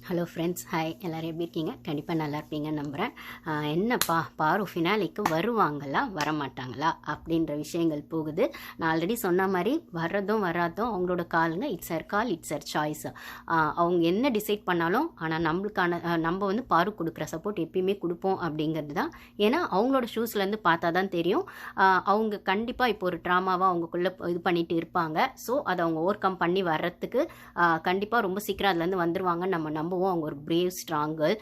Hello friends, hi. எல்லோரும் எப்படி இருக்கீங்க? கண்டிப்பாக நல்லா இருப்பீங்கன்னு நம்புகிறேன். என்னப்பா பாரு ஃபினாலிக்கு வருவாங்களா வரமாட்டாங்களா அப்படின்ற விஷயங்கள் போகுது. நான் ஆல்ரெடி சொன்ன மாதிரி வர்றதும் வராதும் அவங்களோட காலுங்க. இட்ஸ் அர் கால், இட்ஸ் அர் சாய்ஸ். அவங்க என்ன டிசைட் பண்ணாலும் ஆனால் நம்ம வந்து பாரு கொடுக்குற சப்போர்ட் எப்பயுமே கொடுப்போம் அப்படிங்கிறது தான். ஏன்னா அவங்களோட ஷூஸ்லேருந்து பார்த்தா தான் தெரியும். அவங்க கண்டிப்பாக இப்போ ஒரு ட்ராமாவாக அவங்களுக்குள்ளே இது பண்ணிட்டு இருப்பாங்க. ஸோ அதை அவங்க ஓவர் கம் பண்ணி வர்றதுக்கு கண்டிப்பாக ரொம்ப சீக்கிரம் அதுலேருந்து வந்துடுவாங்கன்னு நம்ம அவங்க ஒரு பிரேவ் ஸ்ட்ராங்கர்.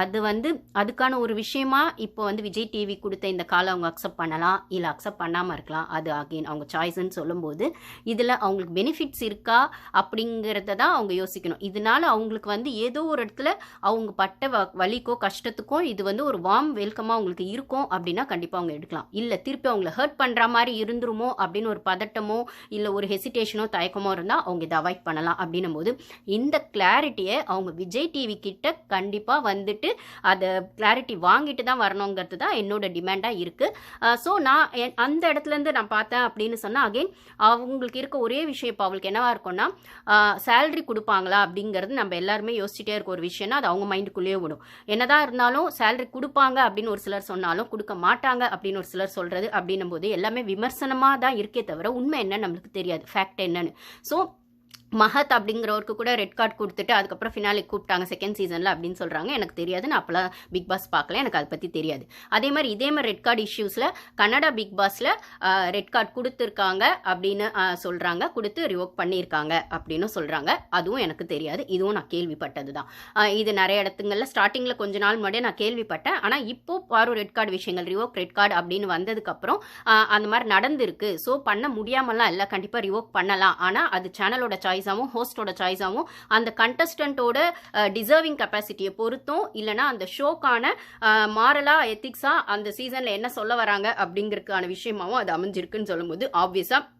அது வந்து அதுக்கான ஒரு விஷயமா இப்போ வந்து விஜய் டிவி கொடுத்த இந்த காலை அவங்க அக்செப்ட் பண்ணலாம், இல்லை அக்செப்ட் பண்ணாமல் இருக்கலாம். அது அகெயின் அவங்க சாய்ஸ்ன்னு சொல்லும்போது இதில் அவங்களுக்கு பெனிஃபிட்ஸ் இருக்கா அப்படிங்கிறத தான் அவங்க யோசிக்கணும். இதனால அவங்களுக்கு வந்து ஏதோ ஒரு இடத்துல அவங்க பட்ட வலிக்கோ கஷ்டத்துக்கோ இது வந்து ஒரு வார்ம் வெல்கமாக அவங்களுக்கு இருக்கும் அப்படின்னா கண்டிப்பாக அவங்க எடுக்கலாம். இல்லை திருப்பி அவங்கள ஹர்ட் பண்ணுற மாதிரி இருந்துருமோ அப்படின்னு ஒரு பதட்டமோ இல்லை ஒரு ஹெசிடேஷனோ தயக்கமோ இருந்தால் அவங்க இதை அவாய்ட் பண்ணலாம். அப்படின்னும் போது இந்த கிளாரிட்டியை அவங்க விஜய் டிவி கிட்ட கண்டிப்பாக வந்துட்டு அதை கிளாரிட்டி வாங்கிட்டு தான் வரணுங்கிறது தான் என்னோட டிமாண்டாக இருக்குது. ஸோ நான் அந்த இடத்துலேருந்து நான் பார்த்தேன் அப்படின்னு சொன்னால் அகெயின் அவங்களுக்கு இருக்க ஒரே விஷயம் இப்போ அவங்களுக்கு என்னவா இருக்கும்னா சேலரி கொடுப்பாங்களா அப்படிங்கிறது நம்ம எல்லாருமே யோசிச்சுட்டே இருக்க ஒரு விஷயம்னா அது அவங்க மைண்டுக்குள்ளேயே விடும். என்னதான் இருந்தாலும் சேலரி கொடுப்பாங்க அப்படின்னு ஒரு சிலர் சொன்னாலும் கொடுக்க மாட்டாங்க அப்படின்னு ஒரு சிலர் சொல்கிறது அப்படின்னும் போது எல்லாமே விமர்சனமாக தான் இருக்கே தவிர உண்மை என்ன நம்மளுக்கு தெரியாது, ஃபேக்ட் என்னன்னு. ஸோ மஹத் அப்படிங்கிறவருக்கு கூட ரெட் கார்டு கொடுத்துட்டு அதுக்கப்புறம் ஃபினாலிக்கு கூப்பிட்டாங்க செகண்ட் சீசனில் அப்படின்னு சொல்கிறாங்க. எனக்கு தெரியாது, நான் அப்போலாம் பிக் பாஸ் பார்க்கல, எனக்கு அதை பற்றி தெரியாது. இதே மாதிரி ரெட் கார்டு இஷ்யூஸில் கன்னடா பிக் பாஸில் ரெட் கார்டு கொடுத்துருக்காங்க அப்படின்னு சொல்கிறாங்க, கொடுத்து ரிவோக் பண்ணியிருக்காங்க அப்படின்னு சொல்கிறாங்க. அதுவும் எனக்கு தெரியாது, இதுவும் நான் கேள்விப்பட்டது தான். இது நிறைய இடத்துங்களில் ஸ்டார்டிங்கில் கொஞ்ச நாள் முன்னாடியே நான் கேள்விப்பட்டேன். ஆனால் இப்போது பாரு ரெட் கார்டு விஷயங்கள் ரிவோக் ரெட் கார்டு அப்படின்னு வந்ததுக்கப்புறம் அந்த மாதிரி நடந்திருக்கு. ஸோ பண்ண முடியாமலாம் இல்லை, கண்டிப்பாக ரிவோக் பண்ணலாம். ஆனால் அது சேனலோட சாய்ஸாகவும் ஹோஸ்டோட சாய்ஸாகவும் அந்த கண்டஸ்டன்ட்டோட டிசர்விங் கெப்பாசிட்டியை பொறுத்தும் இல்லைனா அந்த ஷோக்கான மாரலா எத்திக்ஸா அந்த சீசனில் என்ன சொல்ல வராங்க அப்படிங்கிறதுக்கான விஷயமாகவும் அது அமைஞ்சிருக்குன்னு சொல்லும்போது ஆப்வியஸாக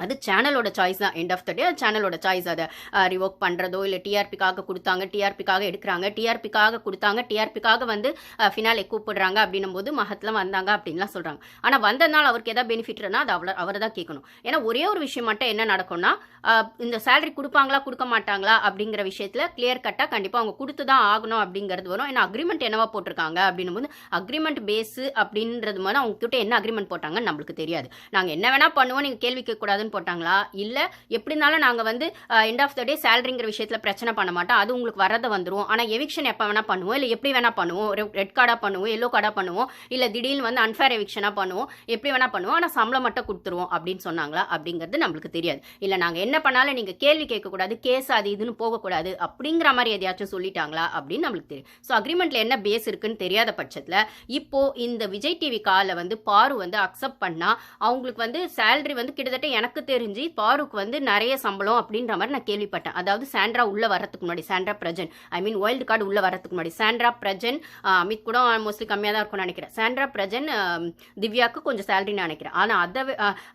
அது சேனலோட சாய்ஸ் தான். எண்ட் ஆஃப் த டே சேனலோட சாய்ஸ். அதை ரிவோக் பண்ணுறதோ இல்லை டிஆர்பிக்காக கொடுத்தாங்க, டிஆர்பிக்காக எடுக்கிறாங்க, டிஆர்பிக்காக கொடுத்தாங்க, டிஆர்பிக்காக வந்து ஃபினாலே கூப்பிடுறாங்க அப்படின்னும் போது மஹத்லாம் வந்தாங்க அப்படின்லாம் சொல்கிறாங்க. ஆனால் வந்ததுனால அவருக்கு எதாவது பெனிஃபிட்னா அது அவரை தான் கேட்கணும். ஏன்னா ஒரே ஒரு விஷயம் மட்டும் என்ன நடக்கும்னா இந்த சேலரி கொடுப்பாங்களா கொடுக்க மாட்டாங்களா அப்படிங்கிற விஷயத்தில் கிளியர் கட்டாக கண்டிப்பாக அவங்க கொடுத்து தான் ஆகணும் அப்படிங்கிறது வரும். ஏன்னா அக்ரிமெண்ட் என்னவா போட்டிருக்காங்க அப்படின்னும் போது அக்ரிமெண்ட் பேஸு அப்படின்றது மாதிரி அவங்க கிட்ட என்ன அக்ரிமெண்ட் போட்டாங்கன்னு நம்மளுக்கு தெரியாது. நாங்கள் என்ன வேணால் பண்ணுவோம், நீங்கள் கேள்வி கேட்கக்கூடாதுன்னு போட்டாங்களா, இல்லை எப்படினாலும் நாங்கள் வந்து எண்ட் ஆஃப் த டே சேலரிங்கிற விஷயத்தில் பிரச்சனை பண்ண மாட்டோம், அது உங்களுக்கு வரதை வந்துடும். ஆனால் எவிக்ஷன் எப்போ வேணால் பண்ணுவோம், இல்லை எப்படி வேணால் பண்ணுவோம், ரெட் கார்டாக பண்ணுவோம், எல்லோ கார்டாக பண்ணுவோம், இல்லை திடீர்னு வந்து அன்ஃபேர் எவிக்ஷனாக பண்ணுவோம், எப்படி வேணால் பண்ணுவோம், ஆனால் சம்பளம் மட்டும் கொடுத்துருவோம் அப்படின்னு சொன்னாங்களா அப்படிங்கிறது நம்மளுக்கு தெரியாது. இல்லை நாங்கள் என்ன பண்ணாலும் நீங்கள் கேள்வி கேட்கக்கூடாது, கேஸ் அது இதுன்னு போகக்கூடாது அப்படிங்கிற மாதிரி எதையாச்சும் சொல்லிட்டாங்களா அப்படின்னு நம்மளுக்கு தெரியும். ஸோ அக்ரிமெண்ட்டில் என்ன பேஸ் இருக்குன்னு தெரியாத பட்சத்தில் இப்போ இந்த விஜய் டிவி காலை வந்து பாரு வந்து அக்செப்ட் பண்ணால் அவங்களுக்கு வந்து சேலரி வந்து கிட்டத்தட்ட எனக்கு தெரிஞ்சு பாருக்கு வந்து நிறைய சம்பளம் அப்படின்ற மாதிரி நான் கேள்விப்பட்டேன். அதாவது சாண்ட்ரா உள்ள வரதுக்கு முன்னாடி, சாண்ட்ரா பிரஜன் வைல்டு கார்டு உள்ள வரதுக்கு முன்னாடி, சாண்ட்ரா பிரஜன் அமித் கூட மோஸ்ட்லி கம்மியாக தான் இருக்கும்னு நினைக்கிறேன். சாண்ட்ரா பிரஜன் திவ்யாவுக்கு கொஞ்சம் சேலரின்னு நினைக்கிறேன். ஆனால்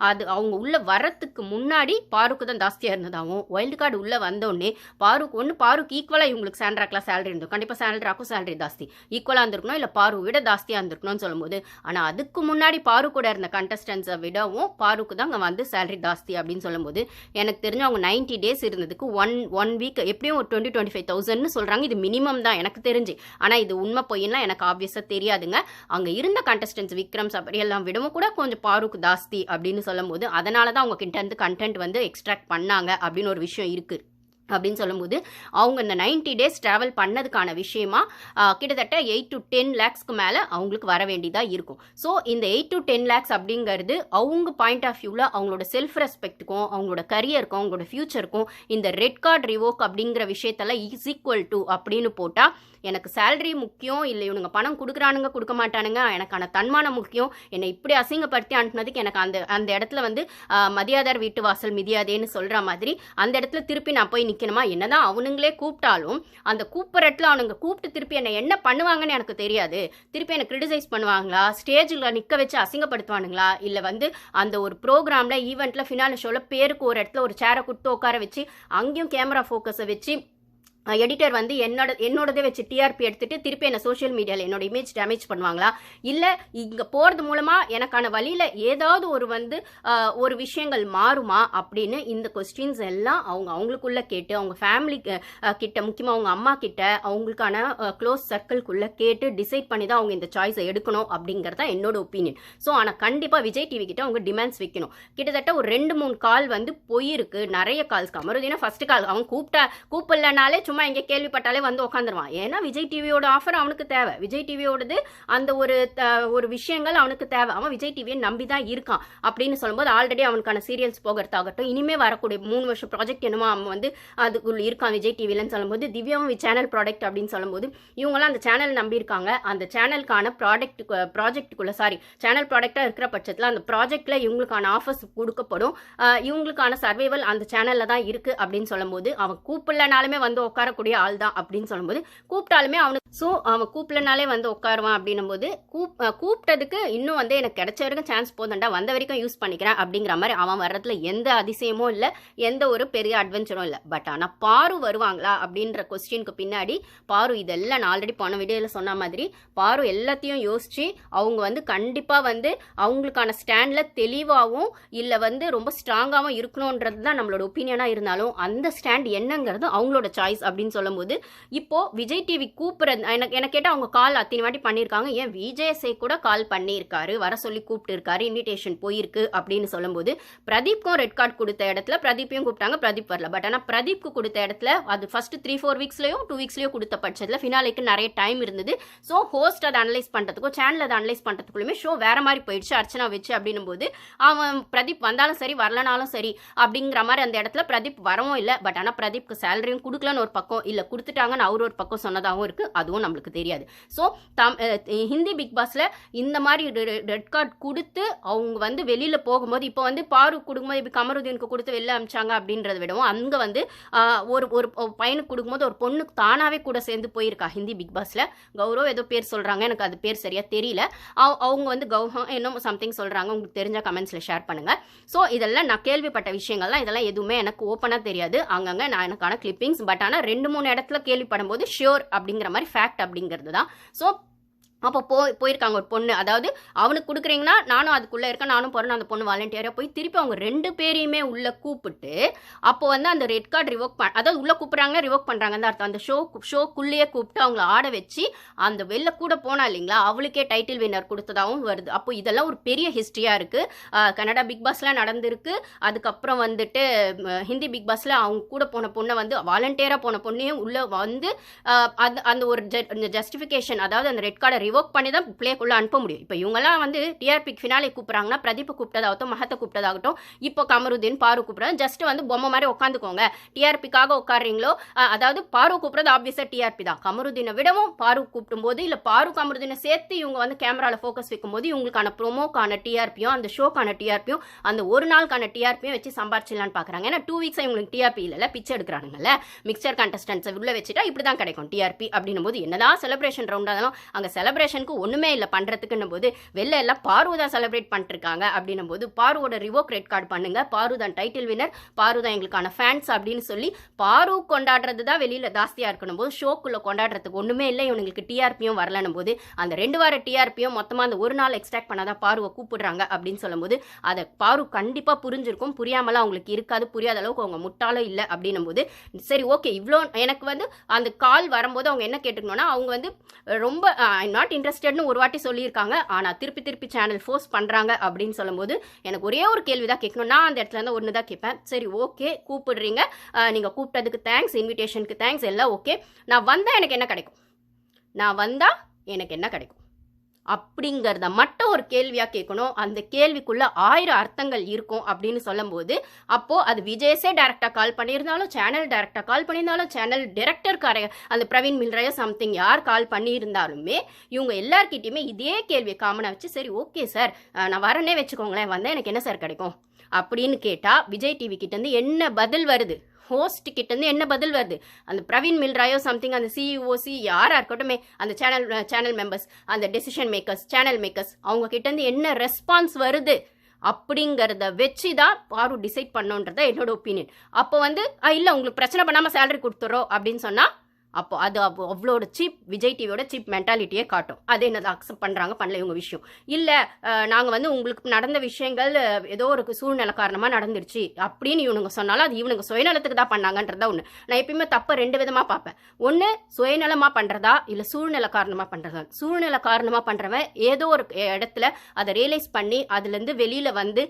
அது அவங்க உள்ள வரத்துக்கு முன்னாடி பாருக்கு தான் ஜாஸ்தியாக இருந்ததாகவும், வைல்டு கார்டு உள்ள வந்தோடனே பாருக்கு ஈக்குவலாக இவங்களுக்கு சாண்ட்ராக்கெலாம் சேலரி இருந்தது. கண்டிப்பாக சாண்ட்ராக்கும் சேலரி ஜாஸ்தி ஈக்குவலாக இருந்திருக்கணும், இல்லை பாரு விட ஜாஸ்தியாக இருந்திருக்கணும்னு சொல்லும்போது, ஆனால் அதுக்கு முன்னாடி பாரு கூட இருந்த கண்டஸ்டன்ஸை விடவும் பாருக்கு தான் அங்கே வந்து சேலரி ஜாஸ்தி அப்படின்னு சொல்லும்போது எனக்கு தெரிஞ்சு அவங்க 90 days இருந்ததுக்கு ஒன் வீக் எப்படியும் ஒரு 20-25,000 சொல்கிறாங்க. இது மினிமம் தான் எனக்கு தெரிஞ்சு. ஆனால் இது உண்மை பொய்யெல்லாம் எனக்கு ஆப்வியஸாக தெரியாதுங்க. அங்கே இருந்த கண்டஸ்டன்ஸ் விக்ரம் சபரி எல்லாம் விடவும் கூட கொஞ்சம் பாருக்கு ஜாஸ்தி அப்படின்னு சொல்லும்போது அதனால தான் அவங்க கிட்ட இருந்து கண்டென்ட் வந்து எக்ஸ்ட்ராக்ட் பண்ணாங்க அப்படின்னு ஒரு விஷயம் இருக்குது. அப்படின்னு சொல்லும்போது அவங்க இந்த 90 days ட்ராவல் பண்ணதுக்கான விஷயமா கிட்டத்தட்ட 8 to 10 lakhsக்கு மேலே அவங்களுக்கு வர வேண்டியதாக இருக்கும். ஸோ இந்த 8 to 10 lakhs அப்படிங்கிறது அவங்க பாயிண்ட் ஆஃப் வியூவில் அவங்களோட செல்ஃப் ரெஸ்பெக்ட்டுக்கும் அவங்களோட கரியருக்கும் அவங்களோட ஃபியூச்சருக்கும் இந்த ரெட் கார்டு ரிவோக் அப்படிங்கிற விஷயத்தெல்லாம் இஸ் ஈக்குவல் டு அப்படின்னு போட்டால் எனக்கு சேலரி முக்கியம், இல்லை இவனுங்க பணம் கொடுக்குறானுங்க கொடுக்க மாட்டானுங்க, எனக்கான தன்மானம் முக்கியம், என்னை இப்படி அசிங்கப்படுத்தி அனுப்புனதுக்கு எனக்கு அந்த இடத்துல வந்து மதியாதார் வீட்டு வாசல் மிதியாதேன்னு சொல்கிற மாதிரி அந்த இடத்துல திருப்பி நான் போய் நிற்கணுமா? என்னதான் அவனுங்களே கூப்பிட்டாலும் அந்த கூப்பிட்ற இடத்துல அவனுங்க கூப்பிட்டு திருப்பி என்னை என்ன பண்ணுவாங்கன்னு எனக்கு தெரியாது. திருப்பி என்னை கிரிட்டிசைஸ் பண்ணுவாங்களா, ஸ்டேஜில் நிற்க வச்சு அசிங்கப்படுத்துவானுங்களா, இல்லை வந்து அந்த ஒரு ப்ரோக்ராமில் ஈவெண்ட்டில் ஃபினாலே ஷோவில் பேருக்கு ஒரு இடத்துல ஒரு சேரை கொடுத்து உட்கார வச்சு அங்கேயும் கேமரா ஃபோக்கஸை வச்சு எடிட்டர் வந்து என்னோடதே வச்சு டிஆர்பி எடுத்துட்டு திருப்பி என்ன சோஷியல் மீடியாவில் என்னோட இமேஜ் டேமேஜ் பண்ணுவாங்களா, இல்லை இங்கே போகிறது மூலமாக எனக்கான வழியில் ஏதாவது ஒரு விஷயங்கள் மாறுமா அப்படின்னு இந்த கொஸ்டின்ஸ் எல்லாம் அவங்களுக்குள்ளே கேட்டு அவங்க ஃபேமிலி கிட்ட, முக்கியமாக அவங்க அம்மா கிட்ட, அவங்களுக்கான க்ளோஸ் சர்க்கிள்குள்ளே கேட்டு டிசைட் பண்ணி தான் அவங்க இந்த சாய்ஸை எடுக்கணும் அப்படிங்கிறது தான் என்னோட ஒப்பீனியன். ஸோ ஆனால் கண்டிப்பாக விஜய் டிவி கிட்ட அவங்க டிமாண்ட்ஸ் வைக்கணும். கிட்டத்தட்ட ஒரு 2-3 கால் போயிருக்கு, நிறைய கால்ஸ். கமருதீனா ஃபர்ஸ்ட் கால் அவங்க கூப்பிடலனாலே சும்மா இங்கே கேள்விப்பட்டாலே உட்காந்துருவான். ஏன்னா விஜய் டிவியோட ஆஃபர் அவனுக்கு தேவை, விஜய் டிவியோடது அந்த ஒரு விஷயங்கள் அவனுக்கு தேவை. அவன் விஜய் டிவியை நம்பி தான் இருக்கான். அப்படின்னு சொல்லும்போது ஆல்ரெடி அவனுக்கான சீரியல்ஸ் போகிறதாகட்டும், இனிமே வரக்கூடிய 3 வருஷம் ப்ராஜெக்ட் என்னமோ அவன் அதுக்குள்ள இருக்கான் விஜய் டிவிலன்னு சொல்லும்போது, திவ்யாவும் சேனல் ப்ராடக்ட் அப்படின்னு சொல்லும்போது இவங்களாம் அந்த சேனல் நம்பி இருக்காங்க. அந்த சேனலுக்கான சேனல் ப்ராடக்டாக இருக்கிற பட்சத்தில் அந்த ப்ராஜெக்டில் இவங்களுக்கான ஆஃபர்ஸ் கொடுக்கப்படும். இவங்களுக்கான சர்வைவல் அந்த சேனலில் தான் இருக்குது அப்படின்னு சொல்லும்போது, அவன் கூப்பிடலனாலுமே உட்காரக்கூடிய ஆள் தான் அப்படின்னு சொல்லும்போது, கூப்பிட்டாலுமே அவனுக்கு அவன் கூப்பிடலனாலே உட்காருவான் அப்படின்னும் போது, கூப்பிட்டதுக்கு இன்னும் எனக்கு கிடைச்ச வரைக்கும் சான்ஸ் போதண்டா, வந்த வரைக்கும் யூஸ் பண்ணிக்கிறேன் அப்படிங்கிற மாதிரி அவன் வர்றதுல எந்த அதிசயமும் இல்லை, எந்த ஒரு பெரிய அட்வென்ச்சரும் இல்லை. பட் ஆனால் பாரு வருவாங்களா அப்படின்ற கொஸ்டினுக்கு பின்னாடி பாரு இதெல்லாம் நான் ஆல்ரெடி போன வீடியோவில் சொன்ன மாதிரி பாரு எல்லாத்தையும் யோசிச்சு அவங்க கண்டிப்பாக அவங்களுக்கான ஸ்டாண்டில் தெளிவாகவும் இல்லை ரொம்ப ஸ்ட்ராங்காகவும் இருக்கணுன்றது தான் நம்மளோட ஒப்பீனியனாக இருந்தாலும், அந்த ஸ்டாண்ட் என்னங்கிறது அவங்களோட சாய்ஸ் அப்படின்னு சொல்லும்போது, இப்போ விஜய் டிவி கூப்பிடுறது எனக்கு கேட்டால் அவங்க கால் அத்தனை வாட்டி பண்ணியிருக்காங்க. ஏன் விஜய் கூட கால் பண்ணியிருக்காரு, வர சொல்லி கூப்பிட்டு இருக்காரு, இன்விடேஷன் போயிருக்கு அப்படின்னு சொல்லும்போது, பிரதீப்க்கும் ரெட் கார்டு கொடுத்த இடத்துல பிரதீப்பையும் கூப்பிட்டாங்க, பிரதீப் வரல. பட் ஆனால் பிரதீப்க்கு கொடுத்த இடத்துல அது ஃபர்ஸ்ட் 3-4 வீக்ஸ்லயோ 2 வீக்ஸ்லயோ கொடுத்த பட்சத்தில் ஃபினாலேக்கு நிறைய டைம் இருந்தது. ஸோ ஹோஸ்ட் அதை அனலைஸ் பண்ணுறதுக்கும் சேனல் அதை அனலைஸ் பண்ணுறதுக்குள்ளுமே ஷோ வேற மாதிரி போயிடுச்சு அர்ச்சனா வச்சு அப்படின்னும் போது, அவன் பிரதீப் வந்தாலும் சரி வரலனாலும் சரி அப்படிங்கிற மாதிரி அந்த இடத்துல பிரதீப் வரவும் இல்லை. பட் ஆனால் பிரதீப்க்கு சேலரியும் கொடுக்கலன்னு ஒரு பக்கம், இல்லை கொடுத்துட்டாங்கன்னு அவர் ஒரு பக்கம் சொன்னதாகவும் இருக்குது, அதுவும் நம்மளுக்கு தெரியாது. ஸோ ஹிந்தி பிக் பாஸ்ல இந்த மாதிரி ரெட் கார்டு கொடுத்து அவங்க வெளியில போகும்போது, இப்போ பாரு கொடுக்கும்போது இப்போ கமருதீனுக்கு கொடுத்து வெளில அமிச்சாங்க அப்படின்றத விடவும், அங்கே ஒரு பையனுக்கு கொடுக்கும்போது ஒரு பொண்ணுக்கு தானாவே கூட சேர்ந்து போயிருக்கா ஹிந்தி பிக் பாஸ்ல. கௌரவ் ஏதோ பேர் சொல்றாங்க, எனக்கு அது பேர் சரியா தெரியல. அவங்க கௌஹம் என்னமோ சம்திங் சொல்றாங்க, உங்களுக்கு தெரிஞ்ச கமெண்ட்ஸ்ல ஷேர் பண்ணுங்க. ஸோ இதெல்லாம் நான் கேள்விப்பட்ட விஷயங்கள்லாம், இதெல்லாம் எதுவுமே எனக்கு ஓப்பனா தெரியாது, அங்கங்க நான் எனக்கான கிளிப்பிங்ஸ். பட் ஆனால் 2-3 இடத்துல கேள்விப்படும் போது ஷியோர் அப்படிங்கிற மாதிரி ஃபேக்ட் அப்படிங்கிறது தான். ஸோ அப்போ போயிருக்காங்க ஒரு பொண்ணு, அதாவது அவனுக்கு கொடுக்குறீங்கன்னா நானும் அதுக்குள்ளே இருக்கேன், நானும் போகிறேன், அந்த பொண்ணு வாலண்டியராக போய் திருப்பி அவங்க 2 பேரையுமே உள்ளே கூப்பிட்டு அப்போ அந்த ரெட் கார்டு ரிவோக் அதாவது உள்ளே கூப்பிட்றாங்க, ரிவோக் பண்ணுறாங்கன்னு அர்த்தம். அந்த ஷோக்குள்ளேயே கூப்பிட்டு அவங்கள ஆட வச்சு அந்த வெளில கூட போனா இல்லைங்களா, அவளுக்கே டைட்டில் வின்னர் கொடுத்ததாகவும் வருது. அப்போ இதெல்லாம் ஒரு பெரிய ஹிஸ்ட்ரியாக இருக்குது. கனடா பிக் பாஸ்லாம் நடந்திருக்கு. அதுக்கப்புறம் ஹிந்தி பிக் பாஸில் அவங்க கூட போன பொண்ணை வாலண்டியராக போன பொண்ணையும் உள்ளே அந்த ஒரு ஜஸ்டிஃபிகேஷன், அதாவது அந்த ரெட் கார்டை ரிவோக் பண்ணி தான் பிளேக்குள்ள அனுப்ப முடியும். இப்போ இவங்கெல்லாம் டிஆர்பி ஃபினாலே கூப்பிட்றாங்கன்னா, பிரதீப் கூப்பிட்டதாகட்டும், மகத்தை கூப்பிட்டதாகட்டும், இப்போ கமருதீன் பாரு கூப்பிட்றாங்க, ஜஸ்ட் பொம்மை மாதிரி உட்காந்துக்கோங்க, டிஆர்பிக்காக உட்காடுறீங்களோ, அதாவது பாரு கூப்பிட்றது ஆப்வியஸாக டிஆர்பி தான். கமருதீனை விடவும் பாரு கூப்பிடும் போது, இல்லை பாரு கமருதீனை சேர்த்து இவங்க கேமராவில் ஃபோக்கஸ் வைக்கும் போது இவங்களுக்கான ப்ரோமோக்கான டிஆர்பியும் அந்த ஷோக்கான டிஆர்பியும் அந்த ஒரு நாளுக்கான டிஆர்பியும் வச்சு சம்பாரிச்சிடலான்னு பார்க்குறாங்க. ஏன்னா 2 வீக்ஸ் இவங்களுக்கு டிஆர்பி இல்லை, பிச்சை எடுக்கிறாங்கல்ல. மிக்சர் கண்டஸ்டன்ஸை உள்ள வச்சுட்டா இப்படி தான் கிடைக்கும் டிஆர்பி அப்படின்னும் போது, என்னதான் செலிப்ரேஷன் ரவுண்டாக இருந்தாலும் அங்கே செலிப்ரேஷனுக்கு ஒண்ணுமே இல்லை பண்றதுக்குன்னும் போது, வெளில எல்லாம் பாரு தான் செலிப்ரேட் பண்ணிட்டு இருக்காங்க அப்படின்னும் போது, பாருவோட ரிவோக் ரெட் கார்டு பண்ணுங்க, பாரு தான் டைட்டில் வின்னர், பாரு தான் எங்களுக்கான ஃபேன்ஸ் அப்படின்னு சொல்லி பாரு கொண்டாடுறது தான் வெளியில ஜாஸ்தியா இருக்கணும் போது, ஷோக்குள்ள கொண்டாடுறதுக்கு ஒண்ணுமே இல்லை. இவங்களுக்கு டிஆர்பியும் வரலன்னும் போது, அந்த 2 வார டிஆர்பியும் மொத்தமா அந்த ஒரு நாள் எக்ஸ்ட்ராக்ட் பண்ணாதான் பாருவை கூப்பிடுறாங்க அப்படின்னு சொல்லும் போது, அதை பாரு கண்டிப்பா புரிஞ்சிருக்கும். புரியாமலாம் அவங்களுக்கு இருக்காது, புரியாத அளவுக்கு அவங்க முட்டாலும் இல்லை அப்படின்னும் போது, சரி ஓகே இவ்வளோ எனக்கு அந்த கால் வரும்போது அவங்க என்ன கேட்டுக்கணும்னா, அவங்க ரொம்ப ஐ நாட் இன்ட்ரெஸ்டட்னு ஒரு வாட்டி சொல்லியிருக்காங்க, ஆனால் திருப்பி சேனல் ஃபோர்ஸ் பண்ணுறாங்க அப்படின்னு சொல்லும்போது எனக்கு ஒரே ஒரு கேள்வி தான் கேட்கணும். நான் அந்த இடத்துல இருந்து ஒன்று தான் கேட்பேன், சரி ஓகே கூப்பிடுறீங்க, நீங்கள் கூப்பிட்டதுக்கு தேங்க்ஸ், இன்விடேஷனுக்கு தேங்க்ஸ், எல்லாம் ஓகே, நான் வந்தால் எனக்கு என்ன கிடைக்கும், நான் வந்தால் எனக்கு என்ன கிடைக்கும் அப்படிங்கிறத மட்டும் ஒரு கேள்வியாக கேட்கணும். அந்த கேள்விக்குள்ள 1000 அர்த்தங்கள் இருக்கும் அப்படின்னு சொல்லும்போது, அப்போ அது விஜயஸே டைரக்டாக கால் பண்ணியிருந்தாலும், சேனல் டைரக்டாக கால் பண்ணியிருந்தாலும், சேனல் டைரக்டர் அந்த பிரவீன் மில்ராயோ சம்திங் யார் கால் பண்ணியிருந்தாலுமே இவங்க எல்லார்கிட்டையுமே இதே கேள்வியை காமனாக வச்சு, சரி ஓகே சார் நான் வரனே வச்சுக்கோங்களேன், வந்தால் எனக்கு என்ன சார் கிடைக்கும் அப்படின்னு கேட்டால் விஜய் டிவி கிட்டேருந்து என்ன பதில் வருது, ஹோஸ்ட் கிட்டேருந்து என்ன பதில் வருது, அந்த பிரவீன் மில்ராயோ சம்திங் அந்த சிஇஓசி யாராக இருக்கட்டுமே, அந்த சேனல் மெம்பர்ஸ், அந்த டெசிஷன் மேக்கர்ஸ், சேனல் மேக்கர்ஸ், அவங்க கிட்டேருந்து என்ன ரெஸ்பான்ஸ் வருது அப்படிங்கிறத வச்சு தான் பாரு டிசைட் பண்ணோன்றத என்னோட ஒப்பீனியன். அப்போ வந்து இல்லை உங்களுக்கு பிரச்சனை பண்ணாமல் சேலரி கொடுத்துறோம் அப்படின்னு சொன்னால் அப்போ அது அவ்வளோட சீப் விஜய் டிவியோட சீப் மென்டாலிட்டியே காட்டும். அது என்னது அக்செப்ட் பண்ணுறாங்க பண்ணல இவங்க விஷயம். இல்லை நாங்கள் வந்து உங்களுக்கு நடந்த விஷயங்கள் ஏதோ ஒரு சூழ்நிலை காரணமாக நடந்துருச்சு அப்படின்னு இவனுங்க சொன்னாலும் அது இவனுங்க சுயநலத்துக்கு தான் பண்ணாங்கன்றதா ஒன்று. நான் எப்பயுமே தப்பை 2 விதமாக பார்ப்பேன். ஒன்று சுயநலமாக பண்ணுறதா இல்லை சூழ்நிலை காரணமாக பண்ணுறதா. சூழ்நிலை காரணமாக பண்ணுறவன் ஏதோ ஒரு இடத்துல அதை ரியலைஸ் பண்ணி அதுலேருந்து வெளியில் வந்து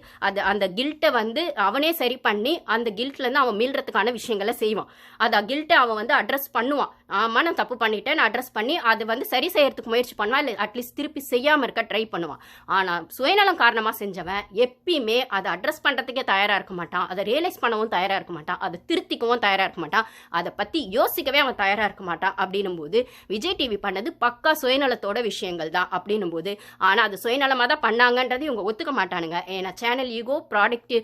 அந்த கில்ட்டை வந்து அவனே சரி பண்ணி அந்த கில்ட்லேருந்து அவன் மீள்றதுக்கான விஷயங்களை செய்வான். அந்த கில்ட்டை அவன் வந்து அட்ரஸ் பண்ணுவான். ஆமாம் நான் தப்பு பண்ணிட்டேன், நான் அட்ரஸ் பண்ணி அது வந்து சரி செய்யறதுக்கு முயற்சி பண்ணுவான், இல்லை அட்லீஸ்ட் திருப்பி செய்யாமல் இருக்க ட்ரை பண்ணுவான். ஆனால் சுயநலம் காரணமாக செஞ்சவன் எப்பயுமே அதை அட்ரஸ் பண்ணுறதுக்கே தயாராக இருக்க மாட்டான், அதை ரியலைஸ் பண்ணவும் தயாராக இருக்க மாட்டான், அதை திருத்திக்கவும் தயாராக இருக்க மாட்டான், அதை பற்றி யோசிக்கவே அவன் தயாராக இருக்க மாட்டான். அப்படின்னும் போது விஜய் டிவி பண்ணது பக்கா சுயநலத்தோட விஷயங்கள் தான் அப்படின்னும் போது, ஆனால் அது சுயநலமாக தான் பண்ணாங்கன்றது இவங்க ஒத்துக்க மாட்டானுங்க. ஏன்னா channel ego, product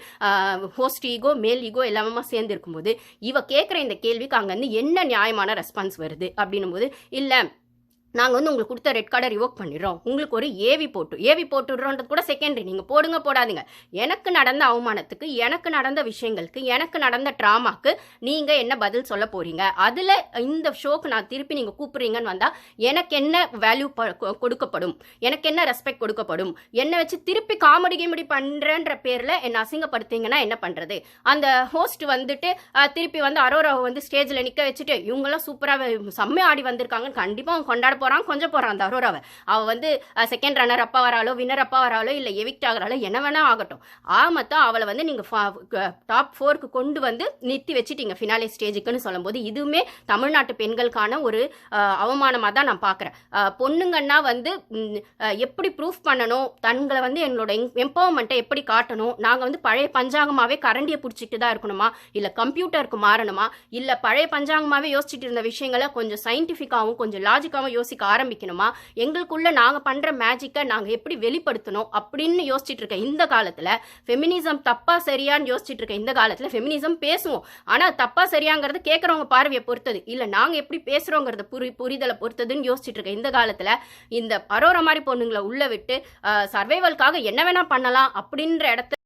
host ego, male ego எல்லாமே சேர்ந்து இருக்கும்போது இவ கேட்குற இந்த கேள்விக்கு அங்கேருந்து என்ன நியாயமான ரெஸ்பான்ஸ் வருது அப்படின்னும் போது, இல்லை நாங்கள் வந்து உங்களுக்கு கொடுத்த ரெட் கார்டை ரிவோக் பண்ணிடுறோம், உங்களுக்கு ஒரு ஏவி போட்டுடுறோன்றது கூட செகண்டரி. நீங்கள் போடுங்க போடாதீங்க, எனக்கு நடந்த அவமானத்துக்கு, எனக்கு நடந்த விஷயங்களுக்கு, எனக்கு நடந்த ட்ராமாக்கு நீங்கள் என்ன பதில் சொல்ல போகிறீங்க, அதில் இந்த ஷோக்கு நான் திருப்பி நீங்கள் கூப்பிட்றீங்கன்னு வந்தால் எனக்கு என்ன வேல்யூ கொடுக்கப்படும், எனக்கு என்ன ரெஸ்பெக்ட் கொடுக்கப்படும், என்னை வச்சு திருப்பி காமெடி பண்ணுறன்ற பேரில் என்னை அசிங்கப்படுத்திங்கன்னா என்ன பண்ணுறது. அந்த ஹோஸ்ட் வந்துட்டு திருப்பி வந்து அரோராவை வந்து ஸ்டேஜில் நிற்க வச்சுட்டு இவங்கெல்லாம் சூப்பராக செம்மையாக ஆடி வந்திருக்காங்கன்னு கண்டிப்பாக அவங்க கொண்டாட போறான், கொஞ்சம் போறான் அந்த அரோராவை. அவ வந்து செகண்ட் ரன்னர் அப்பா வராளோ, வின்னர் அப்பா வராளோ, இல்லை எவிக்ட் ஆகிறாளோ, என்ன வேணா ஆகட்டும், ஆமத்தான் அவளை வந்து நீங்க டாப் 4க்கு கொண்டு வந்து நிறுத்தி வச்சுட்டீங்க ஃபினாலே ஸ்டேஜுக்குன்னு சொல்லும்போது இதுவுமே தமிழ்நாட்டு பெண்களுக்கான ஒரு அவமானமாக தான் நான் பார்க்குறேன். பொண்ணுங்கன்னா வந்து எப்படி ப்ரூஃப் பண்ணணும், தங்களை வந்து என்னோட எம்பவர்மெண்ட்டை எப்படி காட்டணும், நாங்கள் வந்து பழைய பஞ்சாங்கமாகவே கரண்டியை பிடிச்சிட்டு தான் இருக்கணுமா, இல்லை கம்ப்யூட்டருக்கு மாறணுமா, இல்லை பழைய பஞ்சாங்கமாகவே யோசிச்சுட்டு இருந்த விஷயங்களை கொஞ்சம் சயின்டிஃபிக்காகவும் கொஞ்சம் லாஜிக்காகவும் யோசிக்க ஆரம்பிக்கணுமா, எங்களுக்குள்ள நாங்க பண்ற மேஜிக்கை நாங்க எப்படி வெளிப்படுத்தணும் அப்படின்னு யோசிச்சுட்டு இருக்க இந்த காலத்துல, ஃபெமினிசம் தப்பா சரியான்னு யோசிச்சுட்டு இருக்க இந்த காலத்துல ஃபெமினிசம் பேசுவோம், ஆனா தப்பா சரியாங்கிறது கேட்கறவங்க பார்வையை பொறுத்தது, இல்ல நாங்க எப்படி பேசுறோங்கிறத புரிதலை பொறுத்ததுன்னு யோசிச்சுட்டு இருக்க இந்த காலத்துல இந்த அரோரா மாதிரி பொண்ணுங்களை உள்ள விட்டு சர்வைவல்காக என்ன வேணா பண்ணலாம் அப்படின்ற இடத்துல